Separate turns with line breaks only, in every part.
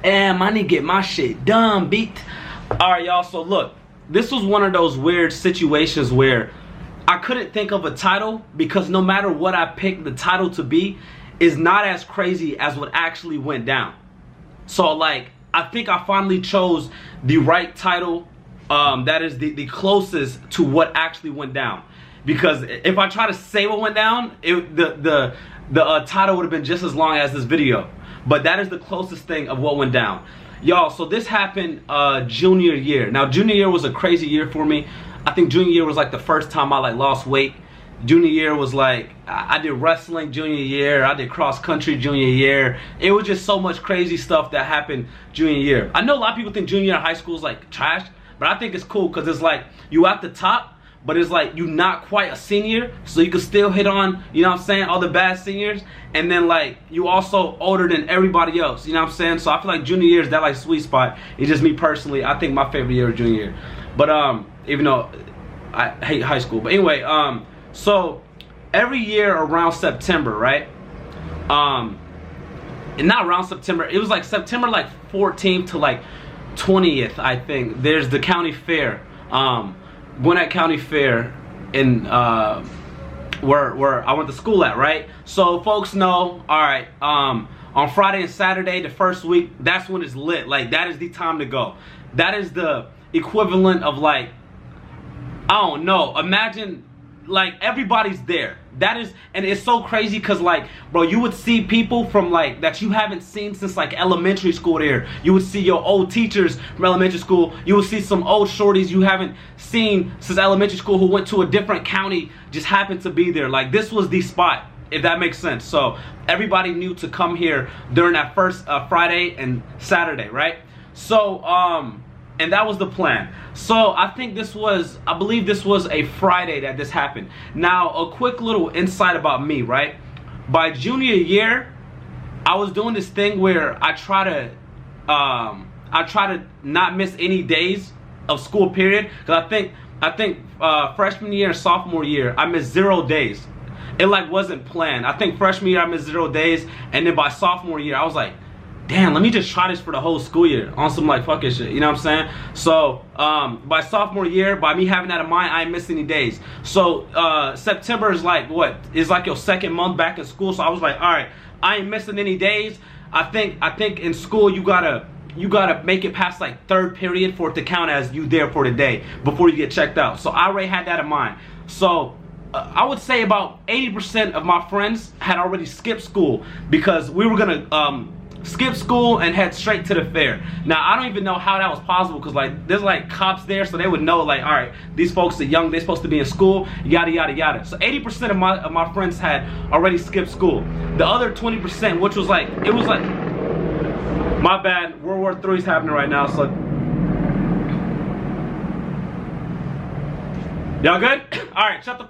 and I need to get my shit done, beat. Alright, y'all, so look, this was one of those weird situations where I couldn't think of a title, because no matter what I picked the title to be, is not as crazy as what actually went down. So like, I think I finally chose the right title that is the closest to what actually went down. Because if I try to say what went down, the title would have been just as long as this video. But that is the closest thing of what went down. Y'all, so this happened junior year. Now junior year was a crazy year for me. I think junior year was like the first time I like lost weight. Junior year was like, I did wrestling junior year, I did cross country junior year. It was just so much crazy stuff that happened junior year. I know a lot of people think junior year in high school is like trash, but I think it's cool because it's like you at the top, but it's like you not quite a senior, so you can still hit on, you know what I'm saying, all the bad seniors, and then like you also older than everybody else, you know what I'm saying? So I feel like junior year is that like sweet spot. It's just me personally, I think my favorite year is junior year. But even though I hate high school, but anyway, so every year around September, right? And not around September, it was like September like 14th to like 20th, I think. There's the county fair, Gwinnett County Fair in where I went to school at, right? So folks know, all right, on Friday and Saturday, the first week, that's when it's lit. Like that is the time to go. That is the equivalent of like, I don't know, imagine like everybody's there. That is, and it's so crazy because like, bro, you would see people from like that you haven't seen since like elementary school there. You would see your old teachers from elementary school. You would see some old shorties you haven't seen since elementary school who went to a different county, just happened to be there. Like this was the spot, if that makes sense. So everybody knew to come here during that first Friday and Saturday, right? So and that was the plan. So I think this was, I believe this was a Friday that this happened. Now, a quick little insight about me, right? By junior year, I was doing this thing where I try to not miss any days of school period. Cause I think freshman year and sophomore year, I missed 0 days. It like wasn't planned. I think freshman year I missed 0 days, and then by sophomore year, I was like, damn, let me just try this for the whole school year on some like fucking shit, you know what I'm saying? So by sophomore year, by me having that in mind, I ain't missed any days. So September is like what? It's like your second month back in school. So I was like, all right, I ain't missing any days. I think in school you gotta make it past like third period for it to count as you there for the day before you get checked out. So I already had that in mind. So I would say about 80% of my friends had already skipped school because we were gonna skip school and head straight to the fair. Now I don't even know how that was possible because like there's like cops there, so they would know like, all right, these folks are young, they're supposed to be in school, yada yada yada. So 80% of my friends had already skipped school. The other 20%, which was like, it was like, my bad, World War III is happening right now, so y'all good? All right, shut the.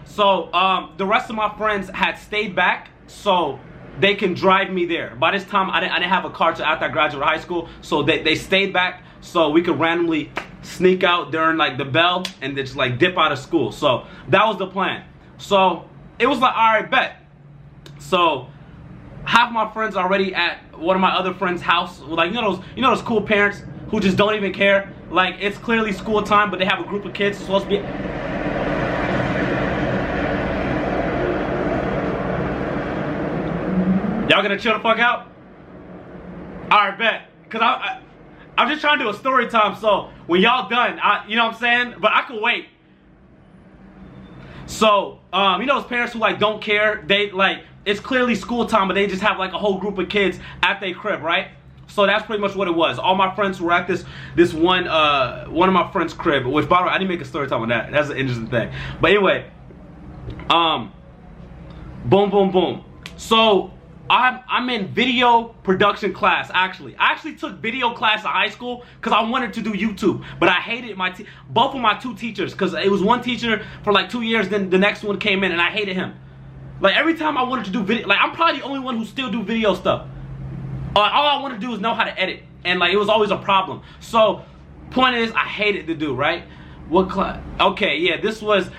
So the rest of my friends had stayed back so they can drive me there. By this time, I didn't have a car till after I graduated high school, so they stayed back so we could randomly sneak out during like the bell and then just like dip out of school. So that was the plan. So it was like, all right, bet. So half my friends already at one of my other friends' house, like you know those cool parents who just don't even care. Like it's clearly school time, but they have a group of kids supposed to be. Y'all gonna chill the fuck out? Alright, bet. Cause I'm just trying to do a story time, so when y'all done, you know what I'm saying? But I can wait. So, you know those parents who like don't care, they like, it's clearly school time, but they just have like a whole group of kids at their crib, right? So that's pretty much what it was. All my friends were at this one of my friends' crib, which by the way, I didn't make a story time on that. That's an interesting thing. But anyway, boom, boom, boom. So I'm in video production class, actually. I actually took video class in high school because I wanted to do YouTube, but I hated both of my two teachers because it was one teacher for like 2 years, then the next one came in and I hated him. Like every time I wanted to do video, like I'm probably the only one who still do video stuff. All I want to do is know how to edit, and like it was always a problem. So point is, I hated to do, right? What class? Okay, yeah, this was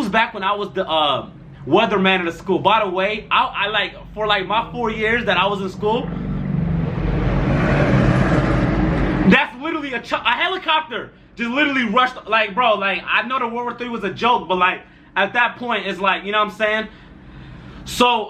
back when I was the weatherman of the school. By the way, I like for like my 4 years that I was in school. literally a helicopter just literally rushed. Like, bro, like, I know the World War III was a joke, but like at that point it's like, you know what I'm saying? So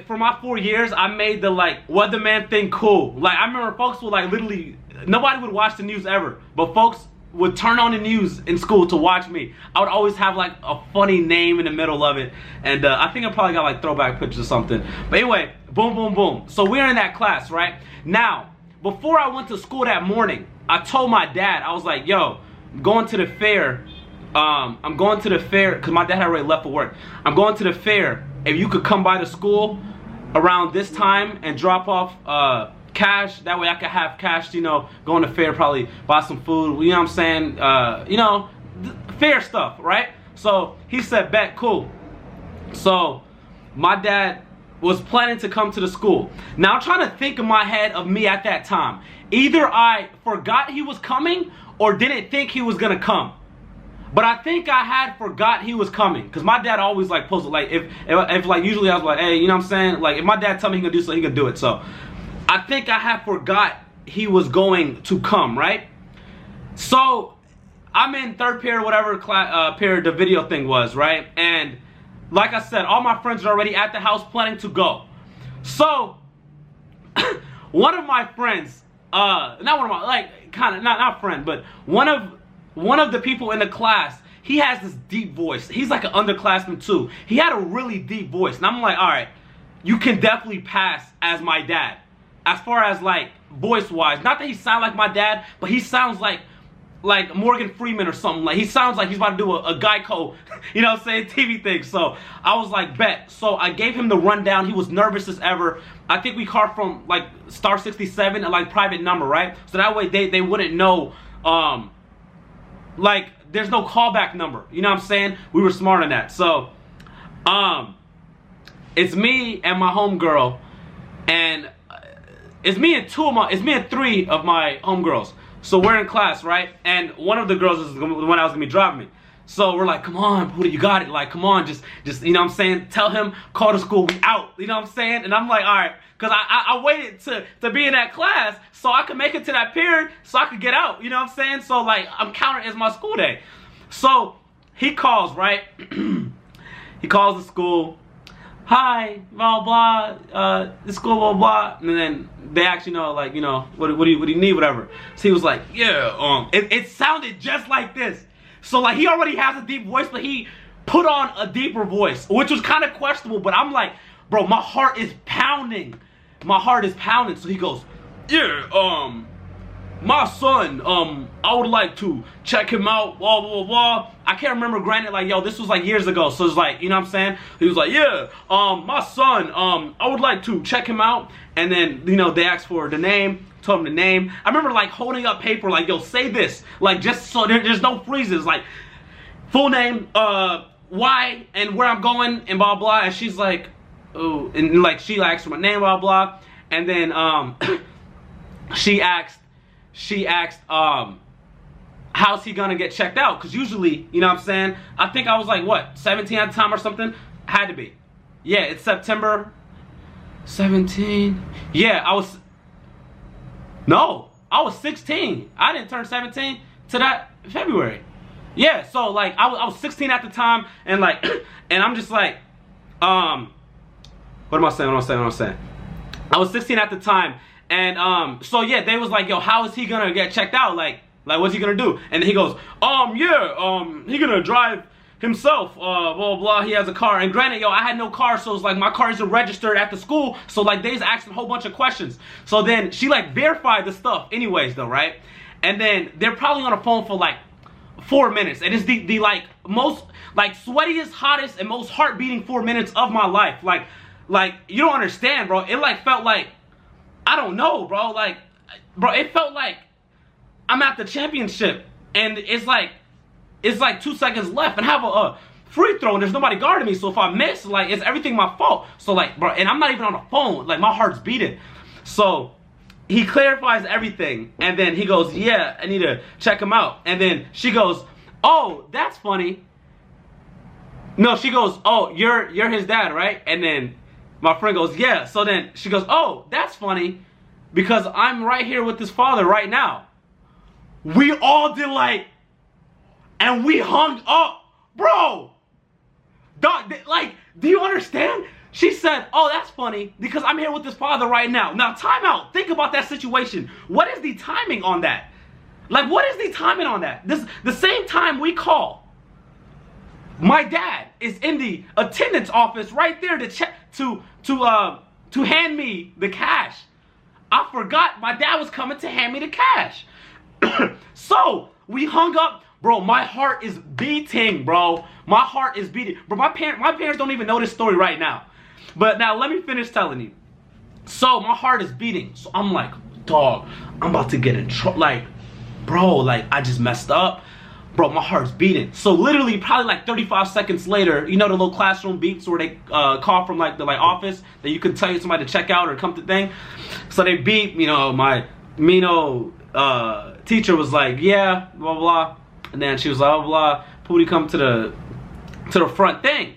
for my 4 years I made the like weatherman thing cool. Like, I remember folks would like literally, nobody would watch the news ever, but folks would turn on the news in school to watch me. I would always have like a funny name in the middle of it, and I think I probably got like throwback pictures or something. But anyway, boom, boom, boom. So we're in that class, right? Now, before I went to school that morning, I told my dad, I was like, yo, I'm going to the fair. I'm going to the fair, because my dad had already left for work. I'm going to the fair. If you could come by the school around this time and drop off cash, that way I could have cash, you know, go on the fair, probably buy some food, you know what I'm saying, you know, fair stuff, right? So he said, bet, cool. So my dad was planning to come to the school. Now I'm trying to think in my head of me at that time. Either I forgot he was coming or didn't think he was gonna come. But I think I had forgot he was coming, because my dad always like posted, like if like usually I was like, hey, you know what I'm saying, like if my dad tell me he gonna do something, he gonna do it. So I think I had forgot he was going to come, right? So I'm in third period, whatever period the video thing was, right? And like I said, all my friends are already at the house planning to go. So one of my friends, not one of my, like, kind of not friend, but one of the people in the class, he has this deep voice. He's like an underclassman too. He had a really deep voice, and I'm like, all right, you can definitely pass as my dad. As far as like voice-wise, not that he sounds like my dad, but he sounds like Morgan Freeman or something. Like, he sounds like he's about to do a Geico, you know what I'm saying, TV thing. So I was like, bet. So I gave him the rundown. He was nervous as ever. I think we called from like star 67 and like private number, right? So that way they wouldn't know, like, there's no callback number. You know what I'm saying? We were smart on that. So it's me and my homegirl, and it's me and three of my homegirls. So we're in class, right? And one of the girls is the one that was gonna be driving me. So we're like, come on, Poudii, you got it. Like, come on, just, you know what I'm saying? Tell him, call the school, we out. You know what I'm saying? And I'm like, all right, because I waited to be in that class so I could make it to that period so I could get out. You know what I'm saying? So like, I'm counting as my school day. So he calls, right? He calls the school. Hi, blah, blah, the school, blah, blah. And then they actually know, like, you know, what do you need, whatever. So he was like, yeah, it sounded just like this. So like, he already has a deep voice, but he put on a deeper voice, which was kind of questionable, but I'm like, bro, my heart is pounding. My heart is pounding. So he goes, yeah, my son, I would like to check him out, blah, blah, blah. I can't remember, granted, like, yo, this was like years ago, so it's like, you know what I'm saying? He was like, yeah, my son, I would like to check him out. And then, you know, they asked for the name, told him the name. I remember like holding up paper, like, yo, say this, like, just so there's no freezes, like, full name, why, and where I'm going, and blah, blah. And she's like, oh, and like, she asked for my name, blah, blah. And then, she asked, how's he gonna get checked out? Because usually, you know what I'm saying, I think I was like, what, 17 at the time or something? Had to be. Yeah, it's September 17. Yeah, I was 16. I didn't turn 17 to that February. Yeah, so like, I was 16 at the time, and like, and I'm just like, what am I saying? I was 16 at the time. And so yeah, they was like, yo, how is he gonna get checked out? Like what's he gonna do? And he goes, yeah, he gonna drive himself, blah, blah, he has a car. And granted, yo, I had no car, so it's like, my car isn't registered at the school, so like, they just asked him a whole bunch of questions. So then she like verified the stuff anyways though, right? And then they're probably on the phone for like 4 minutes, and it's the like most like sweatiest, hottest, and most heart beating 4 minutes of my life. Like you don't understand, bro. It like felt like, I don't know, bro. Like, bro, it felt like I'm at the championship, and it's like 2 seconds left, and have a free throw, and there's nobody guarding me. So if I miss, like, it's everything my fault. So like, bro, and I'm not even on the phone. Like, my heart's beating. So he clarifies everything, and then he goes, yeah, I need to check him out. And then she goes, oh, that's funny. No, she goes, oh, you're his dad, right? And then my friend goes, yeah. So then she goes, oh, that's funny. because I'm right here with this father right now. We all did like, and we hung up, bro. Like, do you understand? She said, oh, that's funny because I'm here with this father right now. Now, time out. Think about that situation. What is the timing on that? Like, what is the timing on that? The same time we call, my dad is in the attendance office right there to check to hand me the cash. I forgot my dad was coming to hand me the cash. So we hung up. Bro, my heart is beating, bro. My heart is beating. Bro, my parents don't even know this story right now. But now let me finish telling you. So my heart is beating. So I'm like, dog, I'm about to get in trouble. Like, bro, like I just messed up. Bro, my heart's beating. So literally probably like 35 seconds later, you know the little classroom beeps where they call from like the office that you can tell you somebody to check out or come to thing. So they beep, you know, my teacher was like, yeah, blah, blah. And then she was like, blah, blah, Poudii come to the front thing.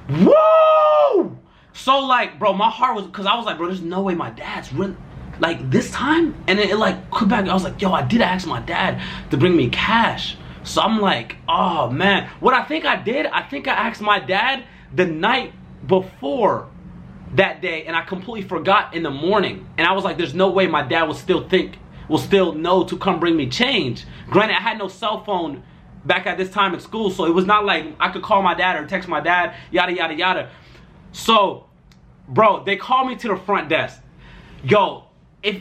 Whoa! So like, bro, my heart was, cause I was like, bro, there's no way my dad's really, like this time. And then it like put back, I was like, yo, I did ask my dad to bring me cash. So I'm like, oh man. What I think I did, I think I asked my dad the night before that day and I completely forgot in the morning. And I was like, there's no way my dad will still know to come bring me change. Granted, I had no cell phone back at this time in school, so it was not like I could call my dad or text my dad, yada, yada, yada. So, bro, they called me to the front desk. Yo,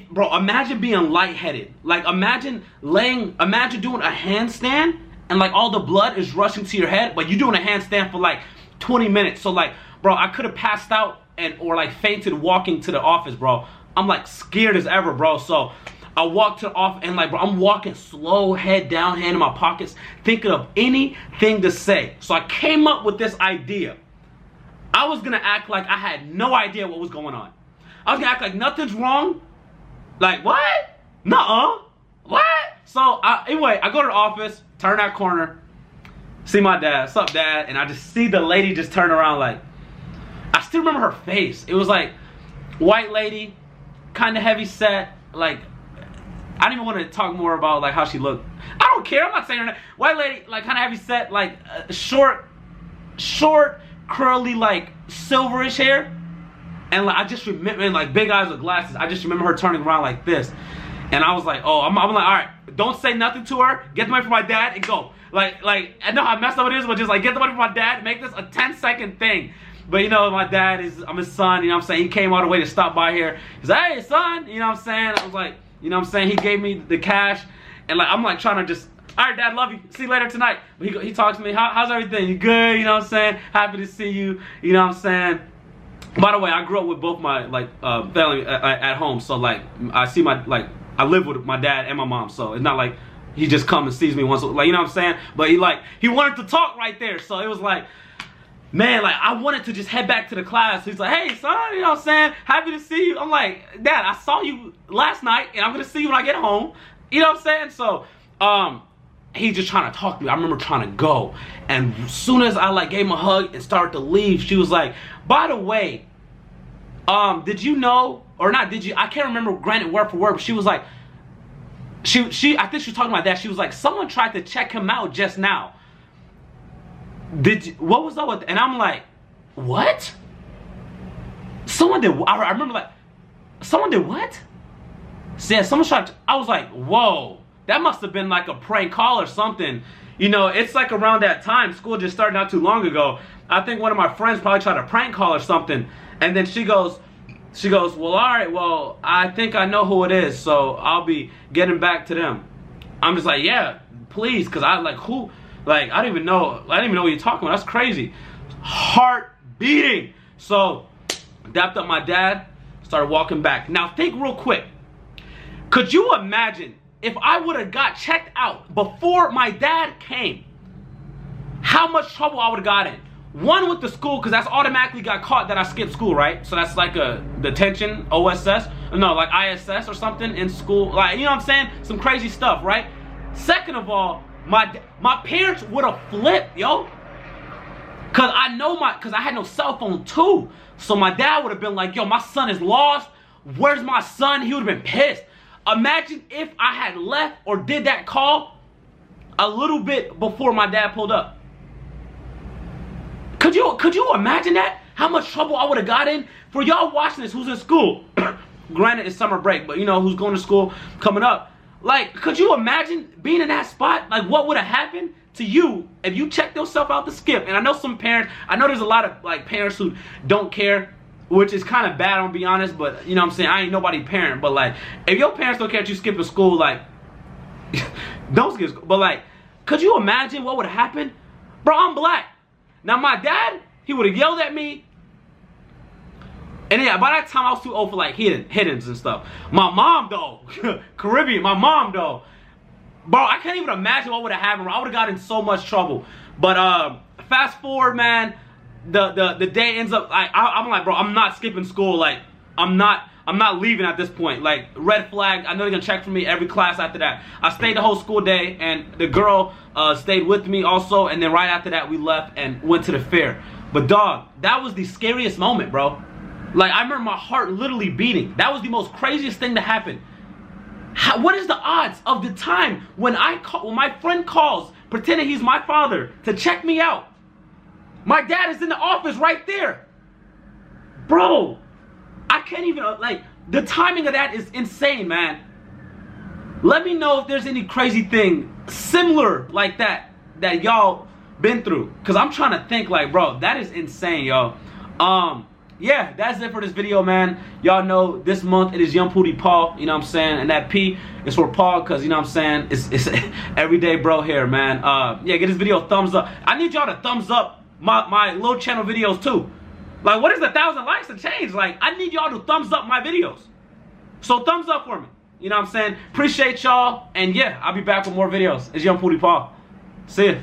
bro, imagine being lightheaded. Like, imagine doing a handstand and like all the blood is rushing to your head, but you're doing a handstand for like 20 minutes. So like, bro, I could have passed out or like fainted walking to the office, bro. I'm like scared as ever, bro. So I walked to the office and like, bro, I'm walking slow, head down, hand in my pockets, thinking of anything to say. So I came up with this idea. I was gonna act like I had no idea what was going on. I was gonna act like nothing's wrong. Like, what? Nuh-uh. What? So anyway, I go to the office, turn that corner, see my dad. What's up, dad? And I just see the lady just turn around like, I still remember her face. It was like, white lady, kind of heavy set, like, I don't even want to talk more about like how she looked. I don't care. I'm not saying her name. White lady, like kind of heavy set, like short, curly, like silverish hair. And like I just remember, like big eyes with glasses. I just remember her turning around like this. And I was like, oh, I'm like, all right, don't say nothing to her. Get the money from my dad and go. Like I know how messed up it is, but just like get the money from my dad. Make this a 10-second thing. But you know, my dad I'm his son. You know what I'm saying? He came all the way to stop by here. He's like, hey, son. You know what I'm saying? I was like, you know what I'm saying? He gave me the cash. And like, I'm like trying to just, all right, dad, love you. See you later tonight. But he talks to me, how's everything? You good? You know what I'm saying? Happy to see you. You know what I'm saying? By the way, I grew up with both my like family at home. So like, I see I live with my dad and my mom. So it's not like he just come and sees me once, like, you know what I'm saying? But he wanted to talk right there. So it was like, man, like I wanted to just head back to the class. He's like, hey son, you know what I'm saying? Happy to see you. I'm like, dad, I saw you last night and I'm gonna see you when I get home. You know what I'm saying? So he's just trying to talk to me. I remember trying to go. And as soon as I like gave him a hug and started to leave, she was like, by the way, did you know, or not did you, I can't remember granted word for word, but she was like, I think she was talking about that. She was like, someone tried to check him out just now. What was up with, and I'm like, what? Someone did, I remember like, someone did what? Yeah, someone tried to, I was like, whoa, that must have been like a prank call or something. You know, it's like around that time, school just started not too long ago. I think one of my friends probably tried to prank call or something. And then she goes, well, all right, well, I think I know who it is, so I'll be getting back to them. I'm just like, yeah, please, because I like, who? Like, I didn't even know what you're talking about. That's crazy. Heart beating. So, dapped up my dad, started walking back. Now, think real quick. Could you imagine if I would have got checked out before my dad came? How much trouble I would have got in? One, with the school, because that's automatically got caught that I skipped school, right? So that's like a detention, OSS. No, like ISS or something in school. Like, you know what I'm saying? Some crazy stuff, right? Second of all, my parents would have flipped, yo. Cause I had no cell phone too. So my dad would have been like, yo, my son is lost. where's my son? He would have been pissed. Imagine if I had left or did that call a little bit before my dad pulled up. Could you imagine that? How much trouble I would have got in? For y'all watching this who's in school, granted it's summer break, but you know, who's going to school coming up. Like, could you imagine being in that spot? Like, what would have happened to you if you checked yourself out to skip? And I know some parents, I know there's a lot of like parents who don't care, which is kind of bad, I'm gonna be honest, but you know what I'm saying, I ain't nobody parent, but like, if your parents don't care if you skipping school, like, don't skip school. But like, could you imagine what would have happened? Bro, I'm black. Now my dad, he would have yelled at me. And yeah, by that time I was too old for like hiddens and stuff. My mom though, Caribbean, my mom though. Bro, I can't even imagine what would have happened. I would have gotten in so much trouble. But fast forward, man, the day ends up, I'm like, bro, I'm not skipping school. Like, I'm not leaving at this point. Like, red flag, I know they're gonna check for me every class after that. I stayed the whole school day, and the girl stayed with me also, and then right after that we left and went to the fair. But dog, that was the scariest moment, bro. Like, I remember my heart literally beating. That was the most craziest thing to happen. What is the odds of the time when my friend calls pretending he's my father to check me out? My dad is in the office right there. Bro, I can't even, like, the timing of that is insane, man. Let me know if there's any crazy thing similar like that y'all been through. Because I'm trying to think, like, bro, that is insane, y'all. Yeah, that's it for this video, man. Y'all know this month it is Young Poudii Paul, you know what I'm saying? And that P is for Paul, because, you know what I'm saying, it's everyday bro here, man. Yeah, give this video a thumbs up. I need y'all to thumbs up my little channel videos too. Like, what is 1,000 likes to change? Like, I need y'all to thumbs up my videos. So thumbs up for me. You know what I'm saying? Appreciate y'all. And yeah, I'll be back with more videos. It's Young Poudii Paul. See ya.